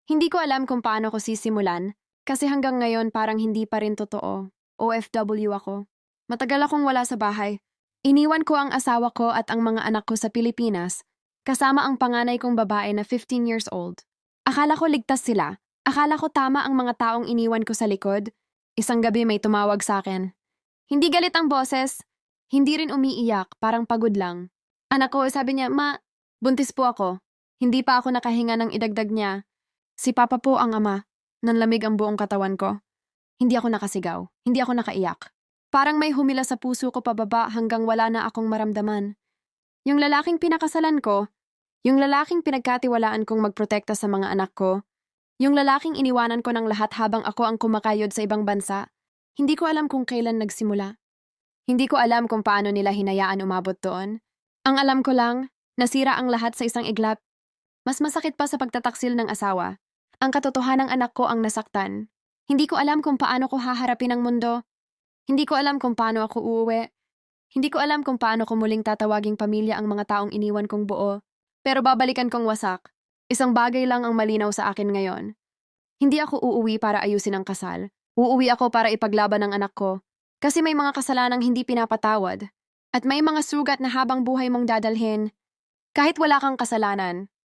Hindi ko alam kung paano ko sisimulan, kasi hanggang ngayon parang hindi pa rin totoo. OFW ako. Matagal akong wala sa bahay. Iniwan ko ang asawa ko at ang mga anak ko sa Pilipinas, kasama ang panganay kong babae na 15 years old. Akala ko ligtas sila. Akala ko tama ang mga taong iniwan ko sa likod. Isang gabi may tumawag sa akin. Hindi galit ang boses. Hindi rin umiiyak, parang pagod lang. Anak ko, sabi niya, Ma, buntis po ako. Hindi pa ako nakahinga ng idagdag niya. Si Papa po ang ama. Nanlamig ang buong katawan ko. Hindi ako nakasigaw. Hindi ako nakaiyak. Parang may humila sa puso ko pababa hanggang wala na akong maramdaman. Yung lalaking pinakasalan ko, yung lalaking pinagkatiwalaan kong magprotekta sa mga anak ko, yung lalaking iniwanan ko ng lahat habang ako ang kumakayod sa ibang bansa, hindi ko alam kung kailan nagsimula. Hindi ko alam kung paano nila hinayaan umabot doon. Ang alam ko lang, nasira ang lahat sa isang iglap. Mas masakit pa sa pagtataksil ng asawa. Ang katotohanang anak ko ang nasaktan. Hindi ko alam kung paano ko haharapin ang mundo. Hindi ko alam kung paano ako uuwi. Hindi ko alam kung paano ko muling tatawaging pamilya ang mga taong iniwan kong buo. Pero babalikan kong wasak. Isang bagay lang ang malinaw sa akin ngayon. Hindi ako uuwi para ayusin ang kasal. Uuwi ako para ipaglaban ang anak ko. Kasi may mga kasalanang hindi pinapatawad. At may mga sugat na habang buhay mong dadalhin. Kahit wala kang kasalanan,